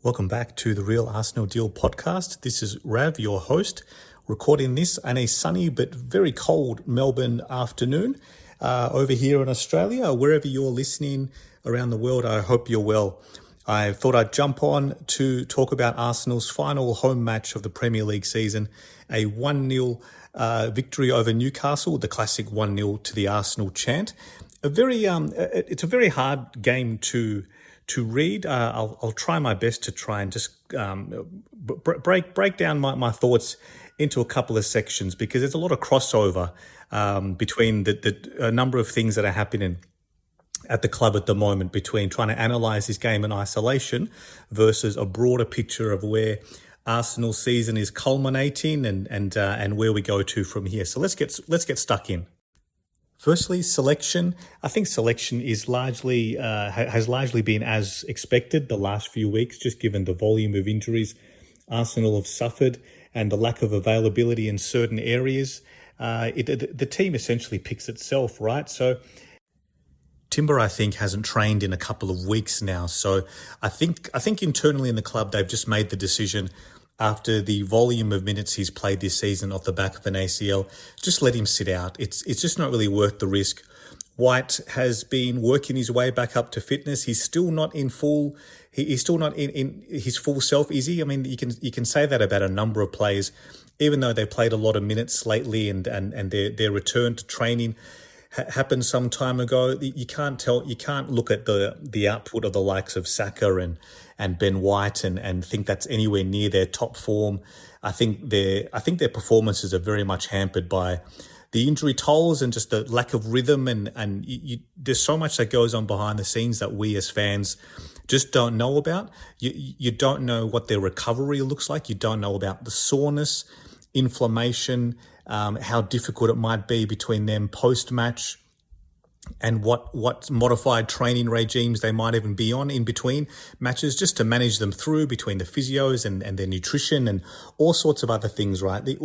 Welcome back to the Real Arsenal Deal podcast. This is Rav, your host, recording this on a sunny but very cold Melbourne afternoon over here in Australia. Wherever you're listening around the world, I hope you're well. I thought I'd jump on to talk about Arsenal's final home match of the Premier League season, a 1-0 victory over Newcastle, the classic 1-0 to the Arsenal chant. It's a very hard game to read. I'll try my best to try and just break down my thoughts into a couple of sections, because there's a lot of crossover between a number of things that are happening at the club at the moment, between trying to analyse this game in isolation versus a broader picture of where Arsenal's season is culminating and where we go to from here. So let's get stuck in. Firstly, selection. I think selection is has largely been as expected the last few weeks, just given the volume of injuries Arsenal have suffered and the lack of availability in certain areas. The team essentially picks itself, right? So Timber, I think, hasn't trained in a couple of weeks now. So I think internally in the club, they've just made the decision, after the volume of minutes he's played this season off the back of an ACL, just let him sit out. It's just not really worth the risk. White has been working his way back up to fitness. He's still not in full. He's still not in his full self, is he? I mean, you can say that about a number of players, even though they played a lot of minutes lately, and their return to training happened some time ago. You can't look at the output of the likes of Saka and Ben White and think that's anywhere near their top form. I think their performances are very much hampered by the injury tolls and just the lack of rhythm, and there's so much that goes on behind the scenes that we as fans just don't know about. You don't know what their recovery looks like. You don't know about the soreness, inflammation, how difficult it might be between them post-match, and what modified training regimes they might even be on in between matches, just to manage them through between the physios and their nutrition and all sorts of other things, right? I'm just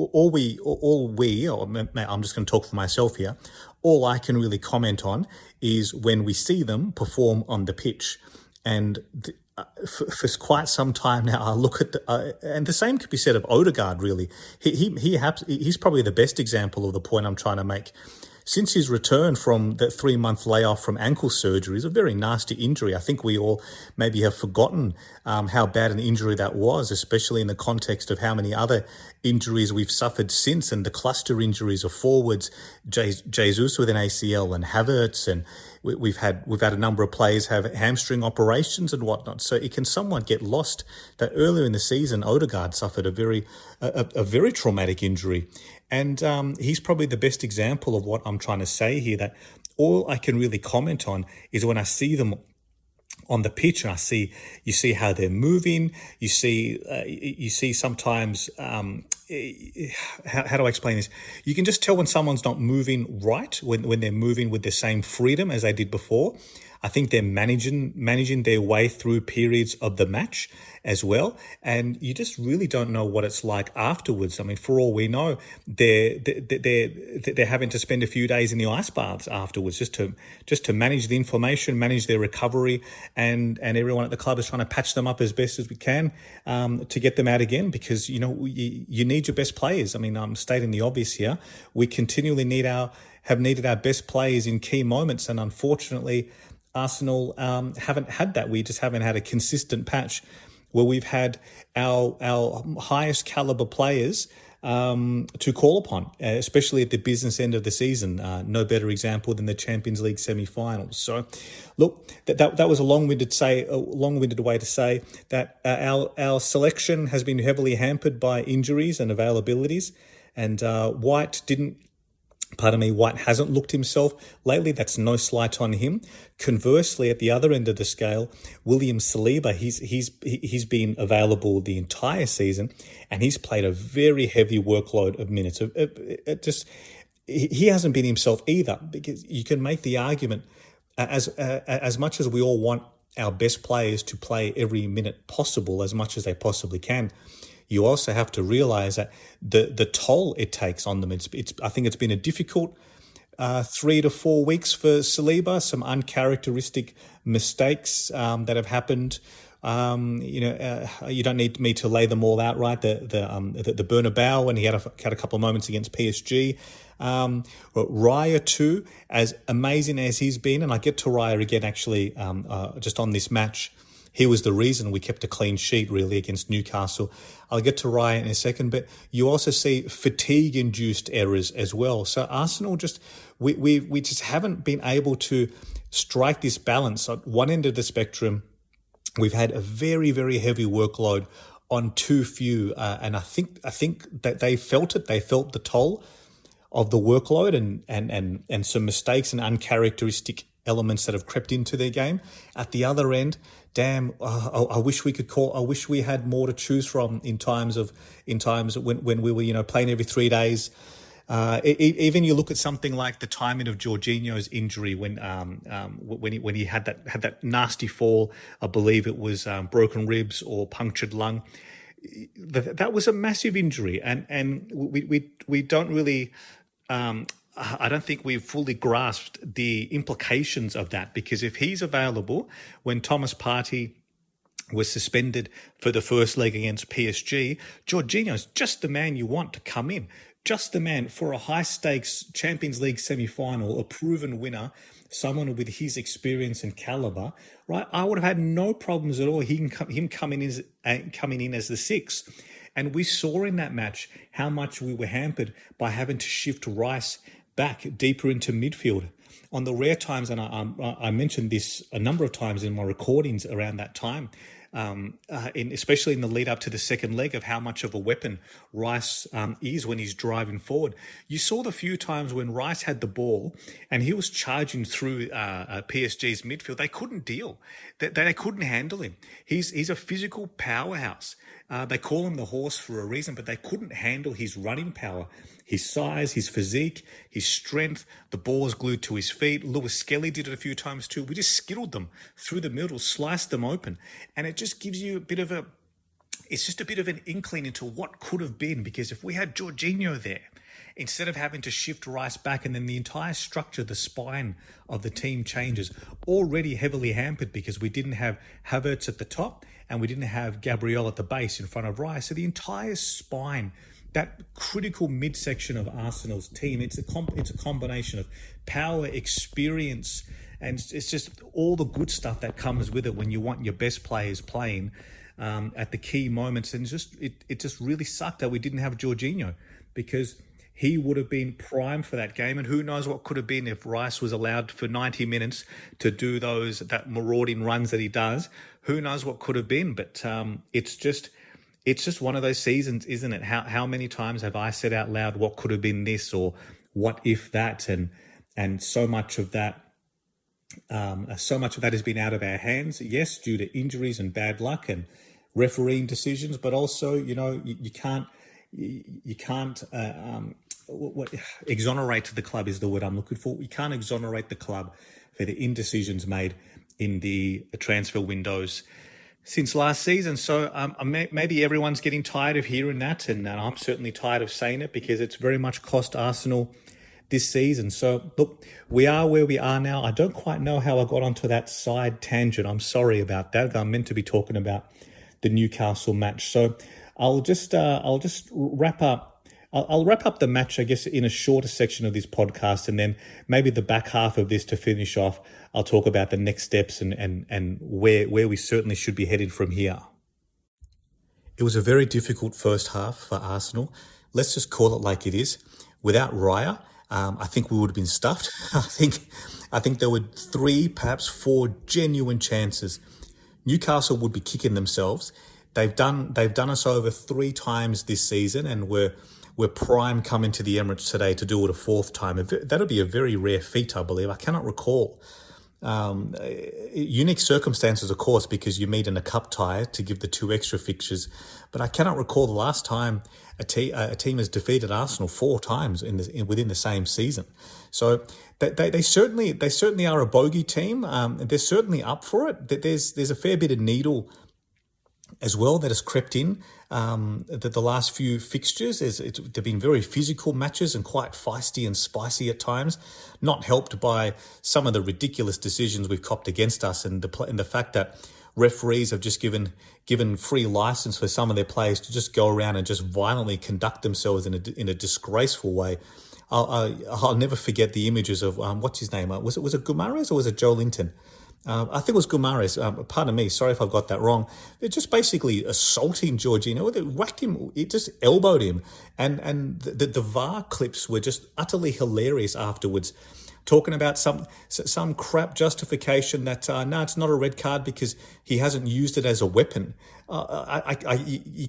going to talk for myself here. All I can really comment on is when we see them perform on the pitch. And for quite some time now, I look at and the same could be said of Odegaard, really. He's probably the best example of the point I'm trying to make. Since his return from that 3-month layoff from ankle surgery, is a very nasty injury. I think we all maybe have forgotten how bad an injury that was, especially in the context of how many other injuries we've suffered since, and the cluster injuries of forwards, Jesus with an ACL and Havertz, and we've had a number of players have hamstring operations and whatnot. So it can somewhat get lost that earlier in the season, Odegaard suffered a very traumatic injury. And he's probably the best example of what I'm trying to say here, that all I can really comment on is when I see them on the pitch, and you see how they're moving. You see sometimes, how do I explain this? You can just tell when someone's not moving right, when they're moving with the same freedom as they did before. I think they're managing their way through periods of the match as well, and you just really don't know what it's like afterwards. I mean, for all we know, they're having to spend a few days in the ice baths afterwards just to manage the inflammation, manage their recovery, and everyone at the club is trying to patch them up as best as we can to get them out again, because you need your best players. I mean, I'm stating the obvious here. We continually have needed our best players in key moments, and unfortunately, Arsenal haven't had that. We just haven't had a consistent patch where we've had our highest caliber players to call upon, especially at the business end of the season. No better example than the Champions League semi-finals. So, look, that was a long-winded way to say that our selection has been heavily hampered by injuries and availabilities, and White hasn't looked himself lately. That's no slight on him. Conversely, at the other end of the scale, William Saliba, he's been available the entire season, and he's played a very heavy workload of minutes. He hasn't been himself either, because you can make the argument, as much as we all want our best players to play every minute possible, as much as they possibly can, you also have to realize that the toll it takes on them. I think it's been a difficult 3 to 4 weeks for Saliba. Some uncharacteristic mistakes that have happened You don't need me to lay them all out, right? The Bernabeu, and he had a couple of moments against PSG. Raya too, as amazing as he's been, and I get to Raya again actually just on this match. He was the reason we kept a clean sheet, really, against Newcastle. I'll get to Raya in a second, but you also see fatigue-induced errors as well. So Arsenal we just haven't been able to strike this balance. At one end of the spectrum, we've had a very, very heavy workload on too few, and I think that they felt it. They felt the toll of the workload and some mistakes and uncharacteristic elements that have crept into their game. At the other end, damn, I wish we had more to choose from in times when we were playing every 3 days. Even you look at something like the timing of Jorginho's injury when he had that nasty fall. I believe it was broken ribs or punctured lung. That was a massive injury, and we don't really. I don't think we've fully grasped the implications of that, because if he's available when Thomas Partey was suspended for the first leg against PSG, Jorginho's just the man you want to come in. Just the man for a high-stakes Champions League semi-final, a proven winner, someone with his experience and caliber, right? I would have had no problems at all him coming in as the six. And we saw in that match how much we were hampered by having to shift Rice back deeper into midfield. On the rare times, and I mentioned this a number of times in my recordings around that time, especially in the lead up to the second leg, of how much of a weapon Rice is when he's driving forward. You saw the few times when Rice had the ball and he was charging through PSG's midfield. They couldn't deal. They couldn't handle him. He's a physical powerhouse. They call him the horse for a reason, but they couldn't handle his running power, his size, his physique, his strength. The ball was glued to his feet. Lewis Skelly did it a few times too. We just skittled them through the middle, sliced them open. And it just gives you it's just a bit of an inkling into what could have been, because if we had Jorginho there, instead of having to shift Rice back, and then the entire structure, the spine of the team changes, already heavily hampered because we didn't have Havertz at the top and we didn't have Gabriel at the base in front of Rice. So the entire spine, that critical midsection of Arsenal's team, it's a combination of power, experience, and it's just all the good stuff that comes with it when you want your best players playing at the key moments. And it just really sucked that we didn't have Jorginho, because he would have been primed for that game. And who knows what could have been if Rice was allowed for 90 minutes to do that marauding runs that he does. Who knows what could have been? But it's just one of those seasons, isn't it? How many times have I said out loud, what could have been this, or what if that? And so much of that has been out of our hands. Yes, due to injuries and bad luck and refereeing decisions, but also, you can't exonerate the club is the word I'm looking for. You can't exonerate the club for the indecisions made in the transfer windows since last season. So maybe everyone's getting tired of hearing that, and I'm certainly tired of saying it, because it's very much cost Arsenal this season. So look, we are where we are now. I don't quite know how I got onto that side tangent. I'm sorry about that. I'm meant to be talking about the Newcastle match. So I'll just wrap up. I'll wrap up the match, I guess, in a shorter section of this podcast, and then maybe the back half of this to finish off, I'll talk about the next steps and where we certainly should be headed from here. It was a very difficult first half for Arsenal. Let's just call it like it is. Without Raya, I think we would have been stuffed. I think there were 3, perhaps 4 genuine chances. Newcastle would be kicking themselves. They've done us over 3 times this season, and we're prime coming to the Emirates today to do it a 4th time. That'll be a very rare feat, I believe. I cannot recall. Unique circumstances, of course, because you meet in a cup tie to give the 2 extra fixtures. But I cannot recall the last time a team has defeated Arsenal 4 times within the same season. So they certainly are a bogey team. They're certainly up for it. There's a fair bit of needle as well that has crept in the last few fixtures. They've been very physical matches and quite feisty and spicy at times, not helped by some of the ridiculous decisions we've copped against us, and the fact that referees have just given free license for some of their players to just go around and just violently conduct themselves in a disgraceful way. I'll never forget the images of what's his name? Was it Gumares or was it Joe Linton? I think it was Gumares. Pardon me, sorry if I've got that wrong. They're just basically assaulting Jorginho. They whacked him. It just elbowed him, and the VAR clips were just utterly hilarious afterwards, talking about some crap justification that no, it's not a red card because he hasn't used it as a weapon. You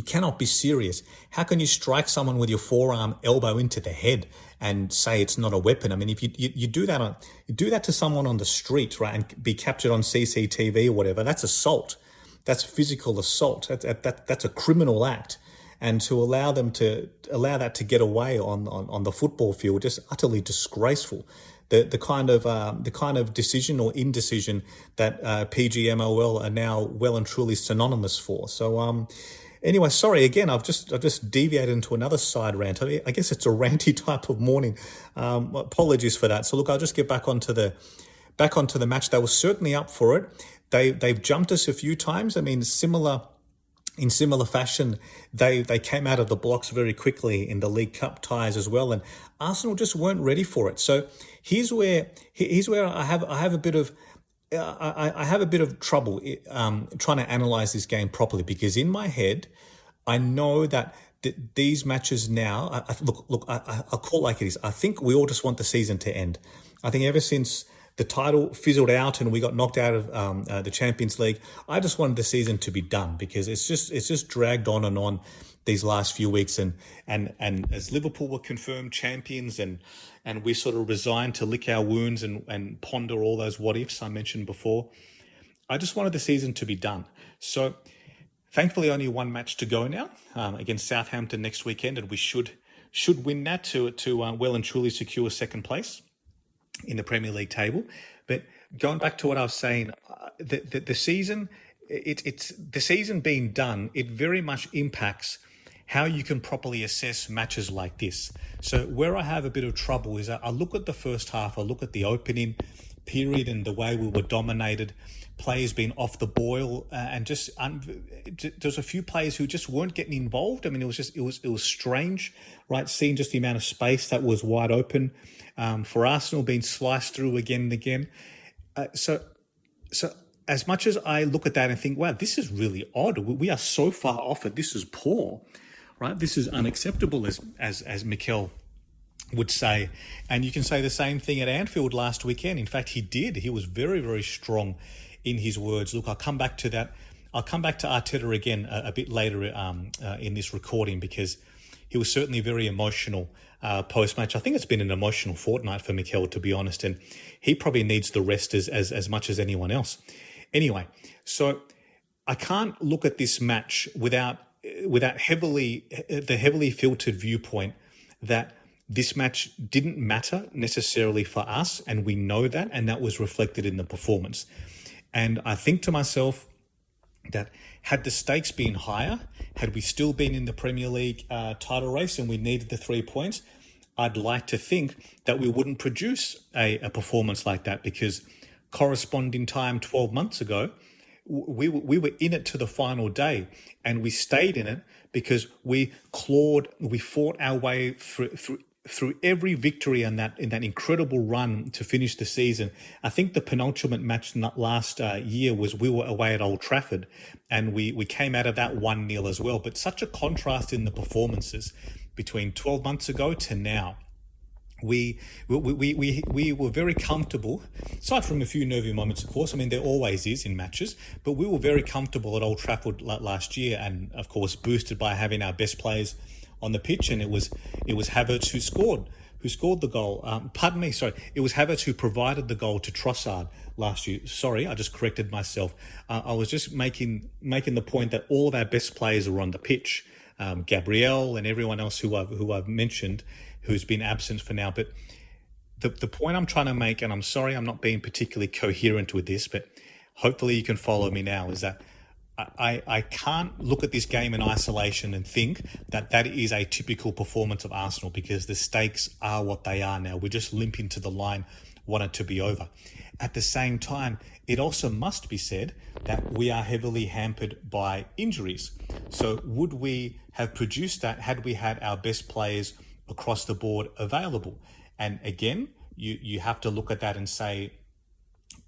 cannot be serious. How can you strike someone with your forearm, elbow into the head, and say it's not a weapon? I mean, if you do that to someone on the street, right, and be captured on CCTV or whatever, that's assault. That's physical assault. That's a criminal act. And to allow that to get away on the football field, just utterly disgraceful. The kind of decision or indecision that PGMOL are now well and truly synonymous for. So anyway, sorry again. I've just deviated into another side rant. I guess it's a ranty type of morning. Apologies for that. So look, I'll just get back onto the match. They were certainly up for it. They've jumped us a few times. I mean, in similar fashion, they came out of the blocks very quickly in the League Cup ties as well, and Arsenal just weren't ready for it. So here's where I have a bit of trouble trying to analyze this game properly, because in my head, I know that these matches now. I'll call it like it is. I think we all just want the season to end. I think ever since the title fizzled out and we got knocked out of the Champions League, I just wanted the season to be done, because it's just dragged on and on these last few weeks, and as Liverpool were confirmed champions and we sort of resigned to lick our wounds and ponder all those what ifs I mentioned before, I just wanted the season to be done. So thankfully only one match to go now against Southampton next weekend, and we should win that to well and truly secure second place in the Premier League table. But going back to what I was saying, the season, it's the season being done, it very much impacts how you can properly assess matches like this. So where I have a bit of trouble is I look at the first half, I look at the opening period and the way we were dominated, players being off the boil, and just there's a few players who just weren't getting involved. I mean, it was strange, right? Seeing just the amount of space that was wide open for Arsenal, being sliced through again and again. So as much as I look at that and think, wow, this is really odd. We are so far off it. This is poor, right? This is unacceptable, as Mikel would say. And you can say the same thing at Anfield last weekend. In fact, he did. He was very, very strong in his words. Look, I'll come back to that. I'll come back to Arteta again a bit later in this recording, because he was certainly very emotional post-match. I think it's been an emotional fortnight for Mikel, to be honest, and he probably needs the rest as much as anyone else. Anyway, so I can't look at this match without the heavily filtered viewpoint that this match didn't matter necessarily for us, and we know that, and that was reflected in the performance. And I think to myself that had the stakes been higher, had we still been in the Premier League title race and we needed the 3 points, I'd like to think that we wouldn't produce a performance like that, because corresponding time 12 months ago, we were in it to the final day, and we stayed in it because we fought our way through every victory in that incredible run to finish the season. I think the penultimate match last year was we were away at Old Trafford, and we came out of that 1-0 as well. But such a contrast in the performances between 12 months ago to now. We were very comfortable, aside from a few nervy moments, of course. I mean, there always is in matches, but we were very comfortable at Old Trafford last year, and of course boosted by having our best players on the pitch. And it was Havertz who scored the goal. It was Havertz who provided the goal to Trossard last year. Sorry, I just corrected myself. I was just making the point that all of our best players are on the pitch. Gabriel and everyone else who I've mentioned, who's been absent for now. But the point I'm trying to make, and I'm sorry I'm not being particularly coherent with this, but hopefully you can follow me now, is that I can't look at this game in isolation and think that is a typical performance of Arsenal, because the stakes are what they are now. We're just limping to the line want it to be over. At the same time, it also must be said that we are heavily hampered by injuries. So would we have produced that had we had our best players across the board available? And again, you have to look at that and say,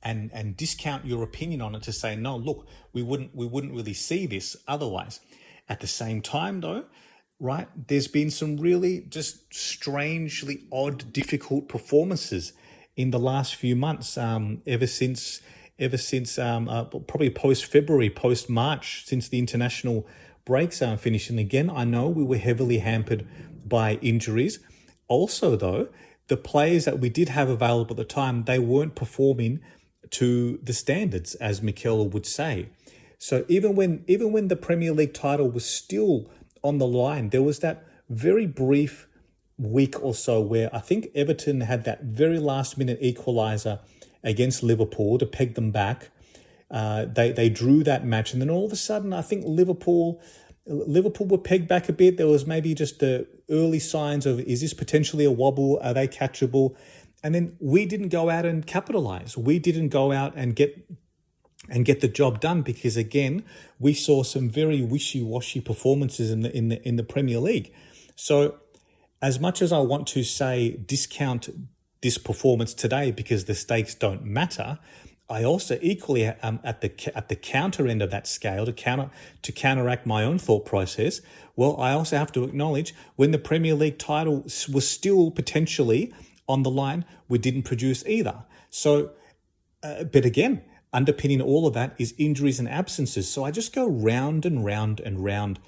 and discount your opinion on it to say, no, look, we wouldn't really see this otherwise. At the same time, though, right, there's been some really just strangely odd, difficult performances in the last few months, ever since probably post-February, post-March, since the international breaks finished. And again, I know we were heavily hampered by injuries. Also, though, the players that we did have available at the time, they weren't performing to the standards, as Mikel would say. So even when the Premier League title was still on the line, there was that very brief week or so where I think Everton had that very last minute equaliser against Liverpool to peg them back. They drew that match, and then all of a sudden I think Liverpool were pegged back a bit. There was maybe just the early signs of, is this potentially a wobble? Are they catchable? And then we didn't go out and capitalise. We didn't go out and get the job done because, again, we saw some very wishy-washy performances in the Premier League. So as much as I want to say discount this performance today because the stakes don't matter, I also equally am at the counter end of that scale to counteract my own thought process. Well, I also have to acknowledge when the Premier League title was still potentially on the line, we didn't produce either. So, but again, underpinning all of that is injuries and absences. So I just go round and round and round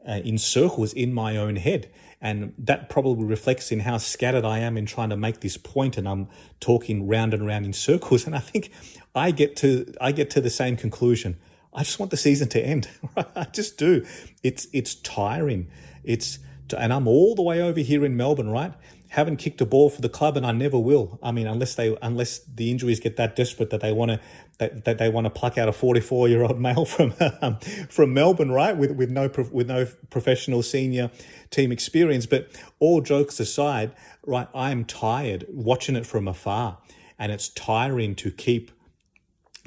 in circles in my own head. And that probably reflects in how scattered I am in trying to make this point, and I'm talking round and round in circles. And I think I get to the same conclusion. I just want the season to end. I just do. It's tiring. And I'm all the way over here in Melbourne, right? Haven't kicked a ball for the club, and I never will. I mean, unless the injuries get that desperate that they want to pluck out a 44-year-old male from Melbourne, right? With no professional senior team experience. But all jokes aside, right? I'm tired watching it from afar, and it's tiring to keep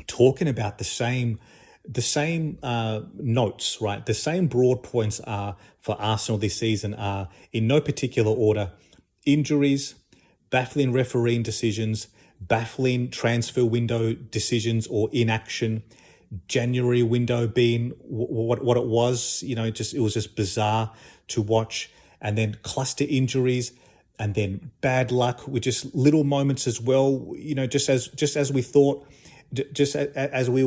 talking about the same notes, right? The same broad points are for Arsenal this season are in no particular order: injuries, baffling refereeing decisions, baffling transfer window decisions or inaction, January window being what it was, it was just bizarre to watch, and then cluster injuries, and then bad luck with just little moments as well, just as we thought. Just as we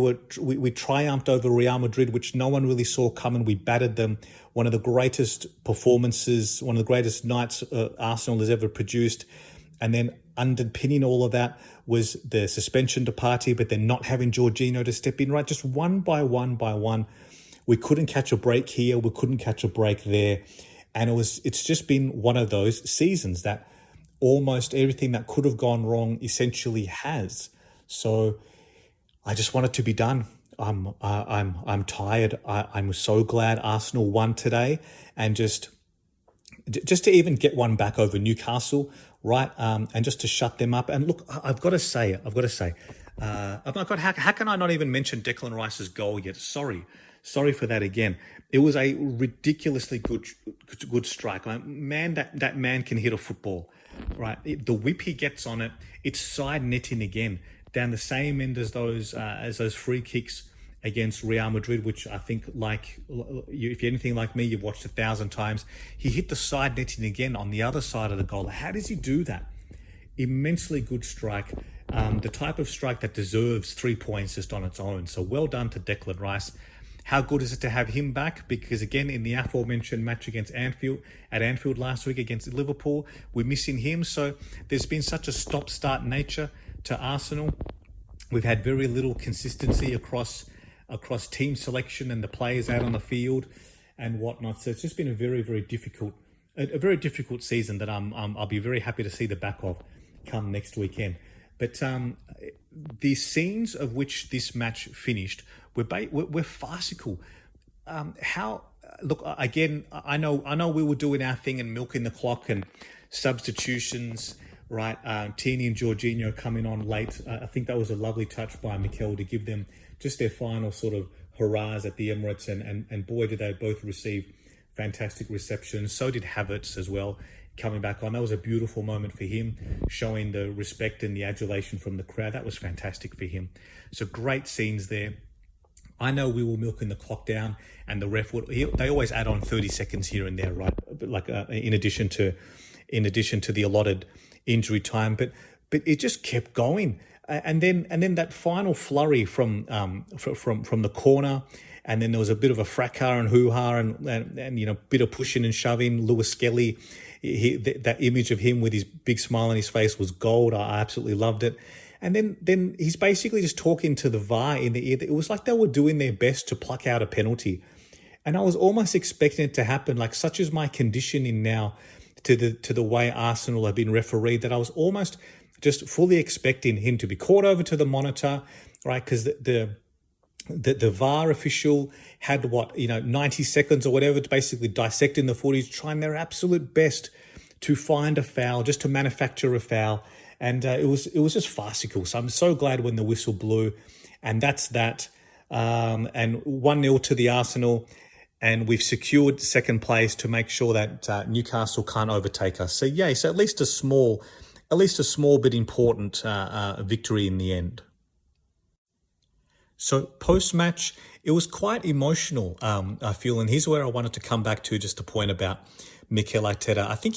triumphed over Real Madrid, which no one really saw coming. We battered them. One of the greatest performances, one of the greatest nights Arsenal has ever produced. And then underpinning all of that was the suspension to Partey, but then not having Jorginho to step in, right? Just one by one. We couldn't catch a break here. We couldn't catch a break there. And it's just been one of those seasons that almost everything that could have gone wrong essentially has. So I just want it to be done. I'm tired. I'm so glad Arsenal won today, and just to even get one back over Newcastle, right? And just to shut them up. And look, I've got to say, oh my God, how can I not even mention Declan Rice's goal yet? Sorry for that again. It was a ridiculously good strike. Man, that man can hit a football, right? The whip he gets on it, it's side netting again, down the same end as those free kicks against Real Madrid, which I think, if you're anything like me, you've watched 1,000 times. He hit the side netting again on the other side of the goal. How does he do that? Immensely good strike. The type of strike that deserves 3 points just on its own. So well done to Declan Rice. How good is it to have him back? Because again, in the aforementioned match at Anfield last week against Liverpool, we're missing him. So there's been such a stop-start nature to Arsenal. We've had very little consistency across team selection and the players out on the field and whatnot. So it's just been a very, very difficult season that I'll be very happy to see the back of come next weekend. But the scenes of which this match finished were farcical. Look, again, I know we were doing our thing and milking the clock and substitutions right? Tierney and Jorginho coming on late. I think that was a lovely touch by Mikel to give them just their final sort of hurrahs at the Emirates, and boy, did they both receive fantastic reception. So did Havertz as well, coming back on. That was a beautiful moment for him, showing the respect and the adulation from the crowd. That was fantastic for him. So great scenes there. I know we were milking the clock down, and the ref they always add on 30 seconds here and there, right? Like in addition to the allotted injury time, but it just kept going, and then that final flurry from the corner, and then there was a bit of a fracas and hoo-ha and bit of pushing and shoving. Lewis Skelly, that image of him with his big smile on his face was gold. I absolutely loved it. And then he's basically just talking to the VAR in the ear. It was like they were doing their best to pluck out a penalty. And I was almost expecting it to happen. Like, such is my conditioning now to the way Arsenal have been refereed, that I was almost just fully expecting him to be called over to the monitor, right? Because the VAR official had 90 seconds or whatever to basically dissecting the footage, trying their absolute best to find a foul, just to manufacture a foul. And it was just farcical. So I'm so glad when the whistle blew, and that's that. And 1-0 to the Arsenal, and we've secured second place to make sure that Newcastle can't overtake us. So yeah, so at least a small but important victory in the end. So post-match, it was quite emotional, I feel, and here's where I wanted to come back to, just a point about Mikel Arteta. I think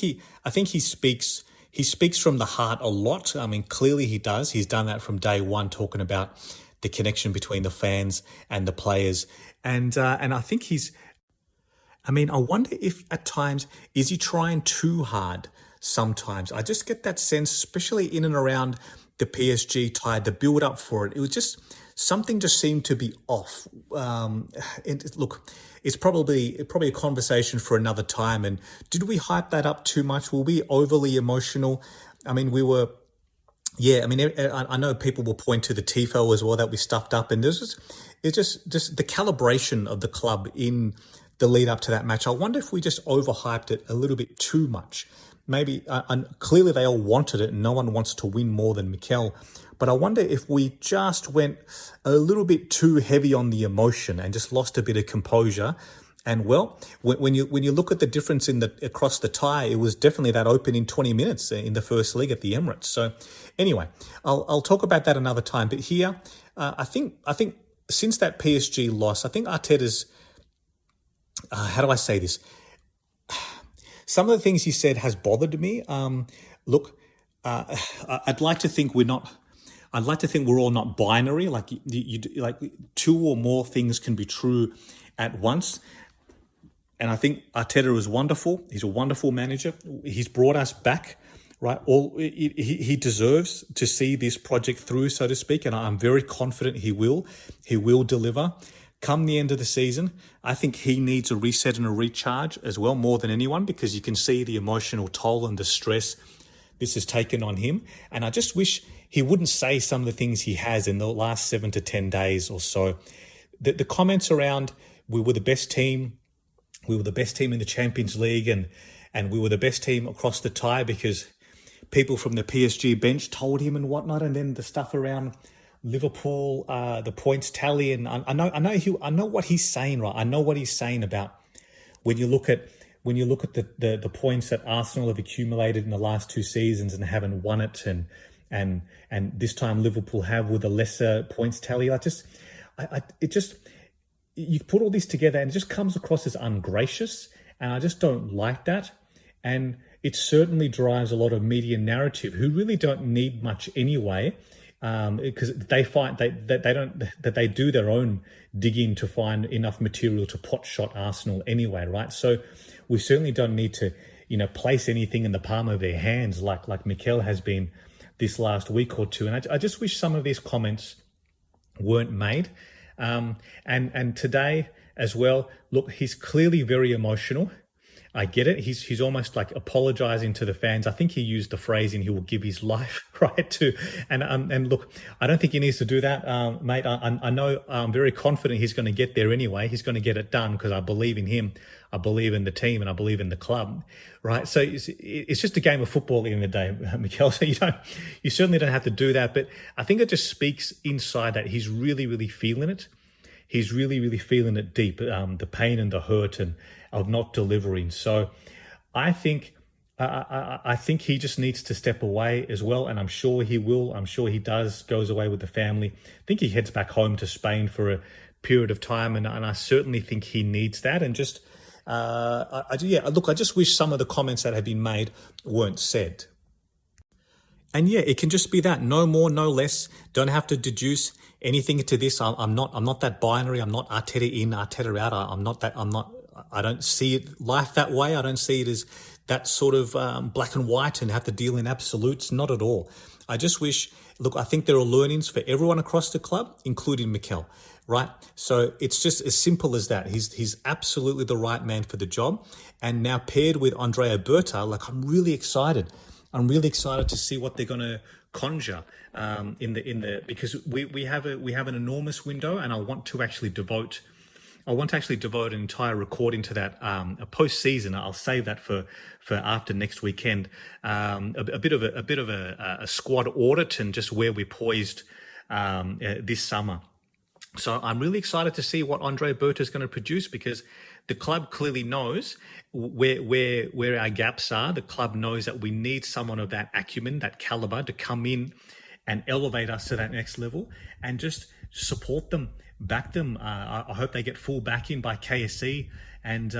he speaks from the heart a lot. I mean, clearly he does. He's done that from day one, talking about the connection between the fans and the players, and I think I wonder if at times is he trying too hard. Sometimes I just get that sense, especially in and around the PSG tie, the build up for it. It was just something just seemed to be off. Look, it's probably a conversation for another time. And did we hype that up too much? Were we overly emotional? I mean, we were. Yeah, I mean, I know people will point to the tifo as well that we stuffed up, and it's just the calibration of the club in the lead up to that match. I wonder if we just overhyped it a little bit too much. Maybe, clearly they all wanted it, and no one wants to win more than Mikel. But I wonder if we just went a little bit too heavy on the emotion and just lost a bit of composure. And well, when you look at the difference across the tie, it was definitely that opening 20 minutes in the first leg at the Emirates. So anyway, I'll talk about that another time. But here, I think since that PSG loss, I think Arteta's, how do I say this? Some of the things he said has bothered me. Look, I'd like to think we're all not binary. Like like two or more things can be true at once. And I think Arteta is wonderful. He's a wonderful manager. He's brought us back, right? He deserves to see this project through, so to speak. And I'm very confident he will. He will deliver. Come the end of the season, I think he needs a reset and a recharge as well, more than anyone, because you can see the emotional toll and the stress this has taken on him. And I just wish he wouldn't say some of the things he has in the last 7 to 10 days or so. The comments around we were the best team in the Champions League, and we were the best team across the tie because people from the PSG bench told him and whatnot, and then the stuff around Liverpool, the points tally, and I know what he's saying, right? I know what he's saying about when you look at the points that Arsenal have accumulated in the last 2 seasons and haven't won it, and this time Liverpool have with a lesser points tally. You put all this together and it just comes across as ungracious, and I just don't like that. And it certainly drives a lot of media narrative who really don't need much anyway, because they do their own digging to find enough material to potshot Arsenal anyway, right? So we certainly don't need to, place anything in the palm of their hands like Mikel has been this last week or two. And I just wish some of these comments weren't made. And today as well, look, he's clearly very emotional. I get it. He's almost like apologizing to the fans. I think he used the phrasing, he will give his life, right? And look, I don't think he needs to do that, mate. I know, I'm very confident he's going to get there anyway. He's going to get it done because I believe in him. I believe in the team and I believe in the club, right? So it's just a game of football at the end of the day, Mikel. So you certainly don't have to do that. But I think it just speaks inside that he's really, really feeling it. He's really, really feeling it deep, the pain and the hurt and of not delivering. So I think he just needs to step away as well, and I'm sure he will. I'm sure he does, goes away with the family. I think he heads back home to Spain for a period of time, and I certainly think he needs that. And just, I just wish some of the comments that have been made weren't said. And yeah, it can just be that, no more, no less. Don't have to deduce anything into this. I'm not that binary. I'm not Arteta in, Arteta out. I don't see it life that way. I don't see it as that sort of black and white and have to deal in absolutes. Not at all. I just wish, look, I think there are learnings for everyone across the club, including Mikel, right? So it's just as simple as that. He's absolutely the right man for the job. And now paired with Andrea Berta, like I'm really excited to see what they're going to conjure because we have an enormous window, and I want to actually devote an entire recording to that, a post-season. I'll save that for after next weekend. A bit of a squad audit and just where we're poised this summer. So I'm really excited to see what Andre Berta is going to produce, because the club clearly knows where our gaps are. The club knows that we need someone of that acumen, that caliber, to come in and elevate us to that next level, and just support them, back them. I hope they get full backing by KSC, and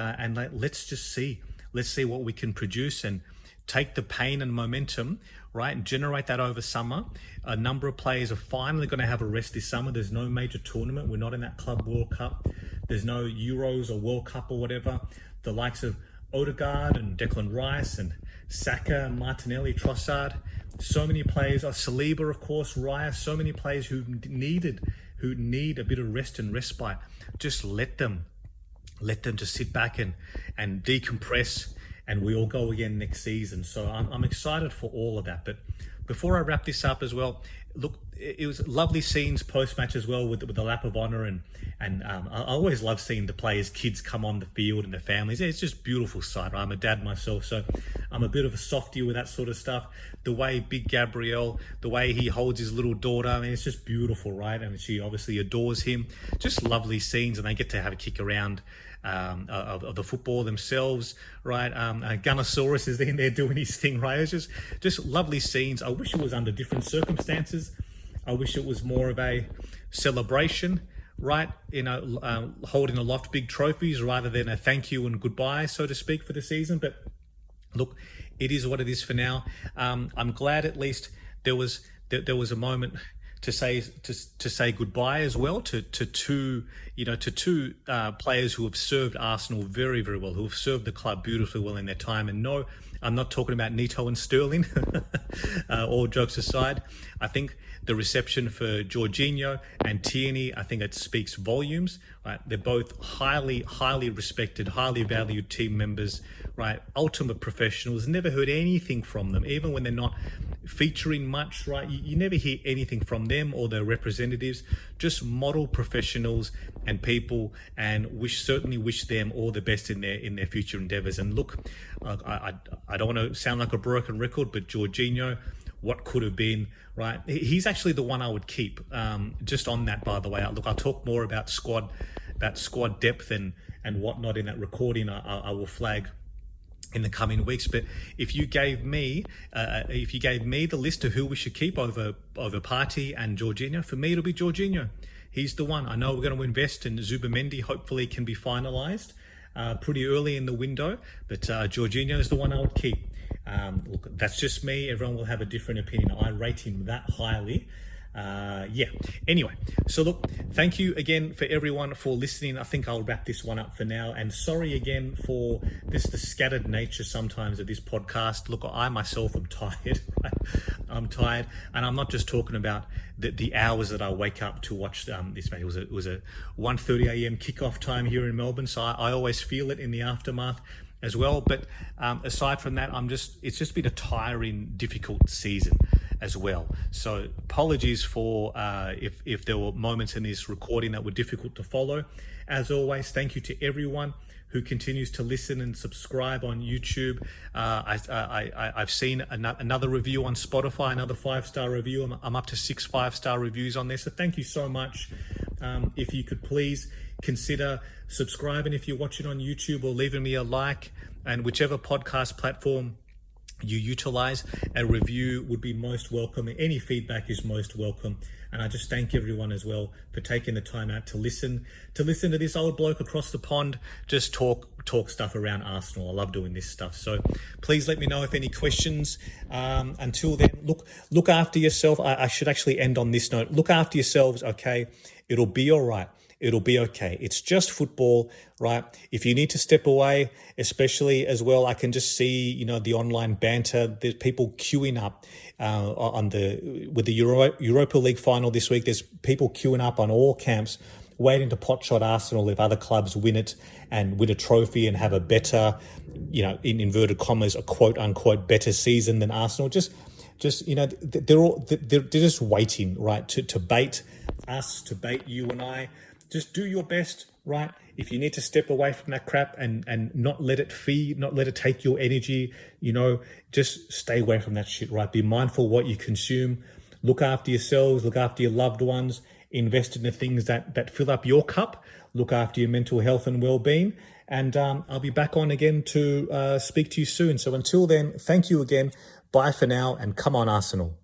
let's see what we can produce and take the pain and momentum, right, and generate that over summer. A number of players are finally going to have a rest this summer. There's no major tournament. We're not in that Club World Cup. There's no Euros or World Cup or whatever. The likes of Odegaard and Declan Rice and Saka, Martinelli, Trossard, so many players, Saliba, of course, Raya, so many players who need a bit of rest and respite. Just let them just sit back and decompress, and we all go again next season. So I'm excited for all of that. But before I wrap this up as well, look, it was lovely scenes post-match as well with the lap of honour, and I always love seeing the players' kids come on the field and their families. It's just beautiful sight. I'm a dad myself, so I'm a bit of a softie with that sort of stuff. The way Big Gabriel, the way he holds his little daughter, I mean, it's just beautiful, right? And she obviously adores him. Just lovely scenes, and they get to have a kick around of the football themselves, right? Gunnosaurus is in there doing his thing, right? It's just lovely scenes. I wish it was under different circumstances. I wish it was more of a celebration, right? Holding aloft big trophies rather than a thank you and goodbye, so to speak, for the season. But look, it is what it is for now. I'm glad at least there was a moment to say goodbye as well to two players who have served Arsenal very, very well, who have served the club beautifully well in their time. And no, I'm not talking about Neto and Sterling. All jokes aside, I think the reception for Jorginho and Tierney, I think it speaks volumes. Right, they're both highly, highly respected, highly valued team members. Right, ultimate professionals. Never heard anything from them, even when they're not featuring much. Right, you never hear anything from them or their representatives. Just model professionals and people, and certainly wish them all the best in their future endeavours. And look, I don't want to sound like a broken record, but Jorginho, what could have been, right? He's actually the one I would keep. Just on that, by the way, look, I'll talk more about squad depth and whatnot in that recording. I will flag in the coming weeks. But if you gave me the list of who we should keep over Partey and Jorginho, for me it'll be Jorginho. He's the one. I know we're going to invest in Zubimendi. Hopefully, can be finalised pretty early in the window. But Jorginho is the one I would keep. Look, that's just me. Everyone will have a different opinion. I rate him that highly. Anyway, so look, thank you again for everyone for listening. I think I'll wrap this one up for now, and sorry again for the scattered nature sometimes of this podcast. Look, I myself am tired, right? I'm tired, and I'm not just talking about the hours that I wake up to watch this match. It was a 1:30 a.m. kickoff time here in Melbourne, so I always feel it in the aftermath. as well. But aside from that, it's just been a tiring, difficult season as well. So apologies for if there were moments in this recording that were difficult to follow. As always, thank you to everyone who continues to listen and subscribe on YouTube. I've seen another review on Spotify, another 5-star review. I'm up to 6 5-star reviews on there. So thank you so much. If you could please consider subscribing if you're watching on YouTube, or leaving me a like, and whichever podcast platform you utilize, a review would be most welcome. Any feedback is most welcome. And I just thank everyone as well for taking the time out to listen to this old bloke across the pond just talk stuff around Arsenal. I love doing this stuff. So please let me know if any questions. Until then, look after yourself. I should actually end on this note. Look after yourselves, okay? It'll be all right. It'll be okay. It's just football, right? If you need to step away, especially as well, I can just see, the online banter. There's people queuing up with the Europa League final this week. There's people queuing up on all camps, waiting to potshot Arsenal if other clubs win it and win a trophy and have a better, in inverted commas, a quote unquote better season than Arsenal. They're just waiting, right, to bait us, to bait you and I. Just do your best, right? If you need to step away from that crap and not let it feed, not let it take your energy, just stay away from that shit, right? Be mindful what you consume. Look after yourselves, look after your loved ones, invest in the things that fill up your cup, look after your mental health and well-being. And I'll be back on again to speak to you soon. So until then, thank you again. Bye for now, and come on, Arsenal.